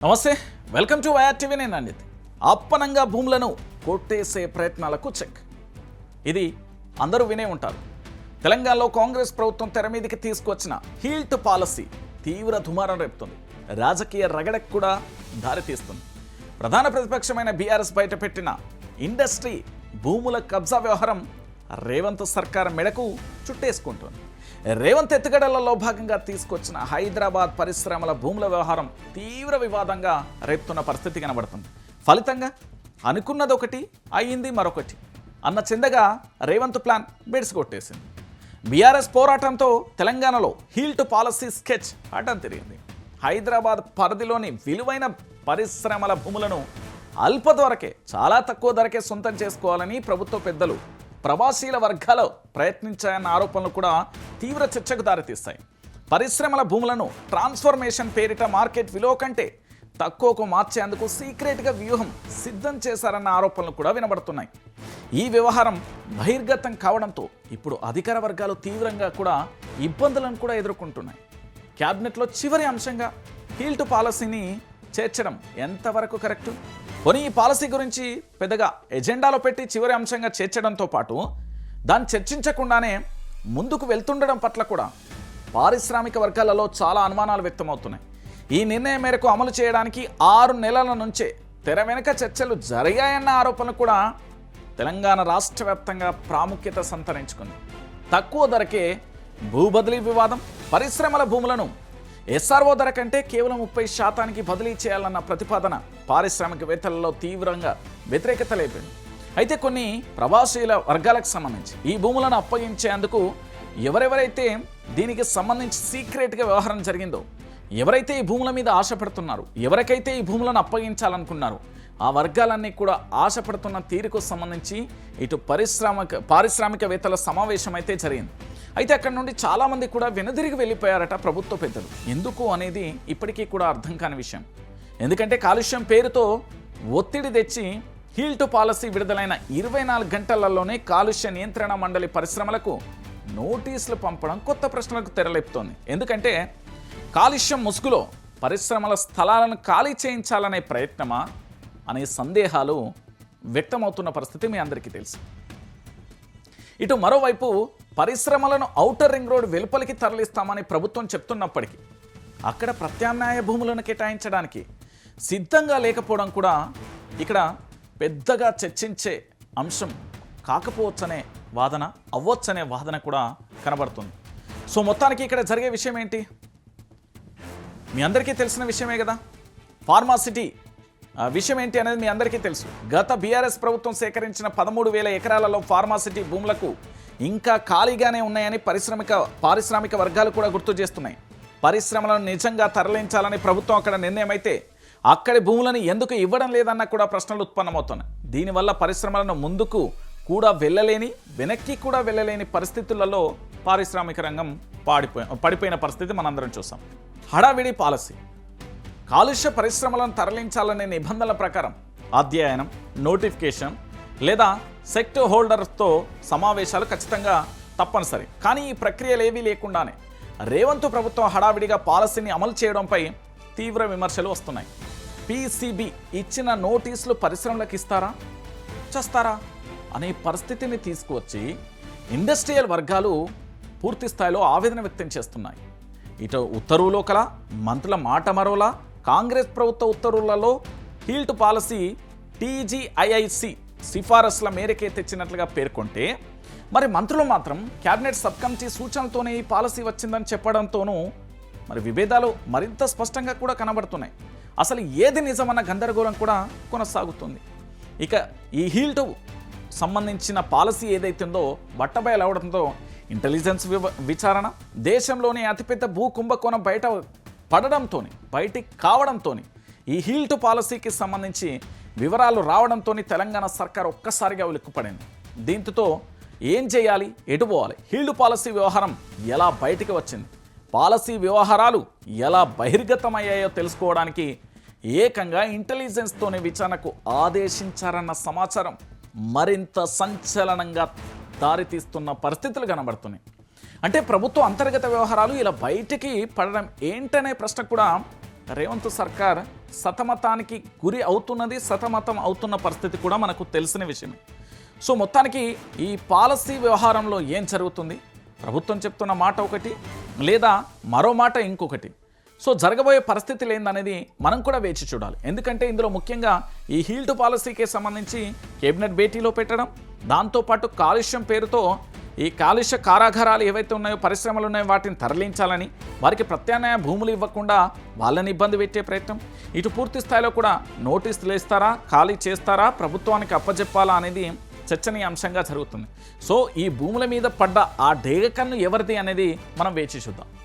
నమస్తే, welcome to YR TV. నేను అంజిత్. అప్పనంగా భూములను కొట్టేసే ప్రయత్నాలకు చెక్. ఇది అందరూ వినే ఉంటారు. తెలంగాణలో కాంగ్రెస్ ప్రభుత్వం తెర మీదకి తీసుకొచ్చిన హీల్ట్ పాలసీ తీవ్ర దుమారం రేపుతుంది. రాజకీయ రగడకు కూడా దారితీస్తుంది. ప్రధాన ప్రతిపక్షమైన బీఆర్ఎస్ బయటపెట్టిన ఇండస్ట్రీ భూముల కబ్జా వ్యవహారం రేవంత్ సర్కార్ మెడకు చుట్టేసుకుంటుంది. రేవంత్ ఎత్తుగడలలో భాగంగా తీసుకొచ్చిన హైదరాబాద్ పరిశ్రమల భూముల వ్యవహారం తీవ్ర వివాదంగా రేపుతున్న పరిస్థితి కనబడుతుంది. ఫలితంగా అనుకున్నది ఒకటి అయ్యింది మరొకటి అన్న చిందగా రేవంత్ ప్లాన్ బెడ్స్ కొట్టేసింది. బీఆర్ఎస్ పోరాటంతో తెలంగాణలో హీల్ట్ పాలసీ స్కెచ్ అడ్డం తిరిగింది. హైదరాబాద్ పరిధిలోని విలువైన పరిశ్రమల భూములను అల్ప ధరకే, చాలా తక్కువ ధరకే సొంతం చేసుకోవాలని ప్రభుత్వ పెద్దలు ప్రవాసీల వర్గాలు ప్రయత్నించాయన్న ఆరోపణలు కూడా తీవ్ర చర్చకు దారితీస్తాయి. పరిశ్రమల భూములను ట్రాన్స్ఫర్మేషన్ పేరిట మార్కెట్ విలువ కంటే తక్కువకు మార్చేందుకు సీక్రెట్గా వ్యూహం సిద్ధం చేశారన్న ఆరోపణలు కూడా వినబడుతున్నాయి. ఈ వ్యవహారం బహిర్గతం కావడంతో ఇప్పుడు అధికార వర్గాలు తీవ్రంగా కూడా ఇబ్బందులను కూడా ఎదుర్కొంటున్నాయి. క్యాబినెట్లో చివరి అంశంగా హీల్ట్ పాలసీని చేర్చడం ఎంతవరకు కరెక్టు? కొని ఈ పాలసీ గురించి పెద్దగా ఎజెండాలో పెట్టి చివరి అంశంగా చేర్చడంతో పాటు దాన్ని చర్చించకుండానే ముందుకు వెళ్తుండడం పట్ల కూడా పారిశ్రామిక వర్గాలలో చాలా అనుమానాలు వ్యక్తమవుతున్నాయి. ఈ నిర్ణయం మేరకు అమలు చేయడానికి 6 నెలల నుంచే తెర వెనుక చర్చలు జరిగాయన్న ఆరోపణలు కూడా తెలంగాణ రాష్ట్ర వ్యాప్తంగా ప్రాముఖ్యత సంతరించుకుంది. తక్కువ ధరకే భూ బదిలీ వివాదం, పరిశ్రమల భూములను ఎస్ఆర్ఓ ధర కంటే కేవలం 30% బదిలీ చేయాలన్న ప్రతిపాదన పారిశ్రామికవేత్తలలో తీవ్రంగా వ్యతిరేకత లేపింది. అయితే కొన్ని ప్రవాసీల వర్గాలకు సంబంధించి ఈ భూములను అప్పగించేందుకు ఎవరెవరైతే దీనికి సంబంధించి సీక్రెట్గా వ్యవహారం జరిగిందో, ఎవరైతే ఈ భూముల మీద ఆశపడుతున్నారో, ఎవరికైతే ఈ భూములను అప్పగించాలనుకున్నారో ఆ వర్గాలన్నీ కూడా ఆశపడుతున్న తీరుకు సంబంధించి ఇటు పారిశ్రామికవేత్తల సమావేశం అయితే జరిగింది. అయితే అక్కడ నుండి చాలామంది కూడా వెనుదిరిగి వెళ్ళిపోయారట ప్రభుత్వ పెద్దలు. ఎందుకు అనేది ఇప్పటికీ కూడా అర్థం కాని విషయం. ఎందుకంటే కాలుష్యం పేరుతో ఒత్తిడి తెచ్చి హీల్ట్ పాలసీ విడుదలైన 24 గంటలలోనే కాలుష్య నియంత్రణ మండలి పరిశ్రమలకు నోటీసులు పంపడం కొత్త ప్రశ్నలకు తెరలేపుతోంది. ఎందుకంటే కాలుష్యం ముసుగులో పరిశ్రమల స్థలాలను ఖాళీ చేయించాలనే ప్రయత్నమా అనే సందేహాలు వ్యక్తమవుతున్న పరిస్థితి మీ అందరికీ తెలుసు. ఇటు మరోవైపు పరిశ్రమలను ఔటర్ రింగ్ రోడ్ వెలుపలికి తరలిస్తామని ప్రభుత్వం చెప్తున్నప్పటికీ అక్కడ ప్రత్యామ్నాయ భూములను కేటాయించడానికి సిద్ధంగా లేకపోవడం కూడా ఇక్కడ పెద్దగా చర్చించే అంశం కాకపోవచ్చనే వాదన, అవ్వచ్చనే వాదన కూడా కనబడుతుంది. సో మొత్తానికి ఇక్కడ జరిగే విషయం ఏంటి? మీ అందరికీ తెలిసిన విషయమే కదా. ఫార్మాసిటీ విషయం ఏంటి అనేది మీ అందరికీ తెలుసు. గత బీఆర్ఎస్ ప్రభుత్వం సేకరించిన 13,000 ఎకరాలలో ఫార్మాసిటీ భూములకు ఇంకా ఖాళీగానే ఉన్నాయని పారిశ్రామిక వర్గాలు కూడా గుర్తు చేస్తున్నాయి. పరిశ్రమలను నిజంగా తరలించాలని ప్రభుత్వం అక్కడ నిర్ణయం అయితే అక్కడి భూములను ఎందుకు ఇవ్వడం లేదన్న కూడా ప్రశ్నలు ఉత్పన్నమవుతున్నాయి. దీనివల్ల పరిశ్రమలను ముందుకు కూడా వెనక్కి కూడా వెళ్ళలేని పరిస్థితులలో పారిశ్రామిక రంగం పడిపోయిన పరిస్థితి మనందరం చూసాం. హడావిడి పాలసీ, కాలుష్య పరిశ్రమలను తరలించాలనే నిబంధనల ప్రకారం అధ్యయనం, నోటిఫికేషన్ లేదా సెక్టర్ హోల్డర్స్తో సమావేశాలు ఖచ్చితంగా తప్పనిసరి. కానీ ఈ ప్రక్రియలు ఏవీ లేకుండానే రేవంత్ ప్రభుత్వం హడావిడిగా పాలసీని అమలు చేయడంపై తీవ్ర విమర్శలు వస్తున్నాయి. పీసీబీ ఇచ్చిన నోటీసులు పరిశ్రమలకు ఇస్తారా, చేస్తారా అనే పరిస్థితిని తీసుకువచ్చి ఇండస్ట్రియల్ వర్గాలు పూర్తి స్థాయిలో ఆవేదన వ్యక్తం చేస్తున్నాయి. ఇటు ఉత్తర్వులో కల మంత్రుల మాట మరోలా, కాంగ్రెస్ ప్రభుత్వ ఉత్తర్వులలో హీల్ట్ పాలసీ టీజీఐఐసి సిఫారసుల మేరకే తెచ్చినట్లుగా పేర్కొంటే, మరి మంత్రులు మాత్రం క్యాబినెట్ సబ్ కమిటీ సూచనలతోనే ఈ పాలసీ వచ్చిందని చెప్పడంతోనూ మరి విభేదాలు మరింత స్పష్టంగా కూడా కనబడుతున్నాయి. అసలు ఏది నిజమన్న గందరగోళం కూడా కొనసాగుతుంది. ఇక ఈ హీల్ట్ సంబంధించిన పాలసీ ఏదైతుందో బట్టబయలు అవడంతో ఇంటెలిజెన్స్ విచారణ, దేశంలోని అతిపెద్ద భూ కుంభకోణం బయటికి కావడంతో ఈ హీల్ట్ పాలసీకి సంబంధించి వివరాలు రావడంతో తెలంగాణ సర్కార్ ఒక్కసారిగా ఉలిక్కుపడింది. దీంతో ఏం చేయాలి, ఎటు పోవాలి, హీల్ట్ పాలసీ వ్యవహారం ఎలా బయటికి వచ్చింది, పాలసీ వ్యవహారాలు ఎలా బహిర్గతమయ్యాయో తెలుసుకోవడానికి ఏకంగా ఇంటెలిజెన్స్తోనే విచారణకు ఆదేశించారన్న సమాచారం మరింత సంచలనంగా దారితీస్తున్న పరిస్థితులు కనబడుతున్నాయి. అంటే ప్రభుత్వ అంతర్గత వ్యవహారాలు ఇలా బయటికి పడడం ఏంటనే ప్రశ్న కూడా రేవంత్ సర్కార్ సతమతానికి గురి అవుతున్నది, సతమతం అవుతున్న పరిస్థితి కూడా మనకు తెలిసిన విషయమే. సో మొత్తానికి ఈ పాలసీ వ్యవహారంలో ఏం జరుగుతుంది, ప్రభుత్వం చెప్తున్న మాట ఒకటి లేదా మరో మాట ఇంకొకటి. సో జరగబోయే పరిస్థితులు ఏందనేది మనం కూడా వేచి చూడాలి. ఎందుకంటే ఇందులో ముఖ్యంగా ఈ హీల్డ్ పాలసీకి సంబంధించి కేబినెట్ భేటీలో పెట్టడం, దాంతోపాటు కాలుష్యం పేరుతో ఈ కాలుష్య కారాగారాలు ఏవైతే ఉన్నాయో, పరిశ్రమలు ఉన్నాయో వాటిని తరలించాలని, వారికి ప్రత్యామ్నాయ భూములు ఇవ్వకుండా వాళ్ళని ఇబ్బంది పెట్టే ప్రయత్నం, ఇటు పూర్తి స్థాయిలో కూడా నోటీసులు ఇస్తారా, ఖాళీ చేస్తారా, ప్రభుత్వానికి అప్పజెప్పాలా అనేది చర్చనీయాంశంగా జరుగుతుంది. సో ఈ భూముల మీద పడ్డ ఆ డేగ కన్ను ఎవరిది అనేది మనం వేచి చూద్దాం.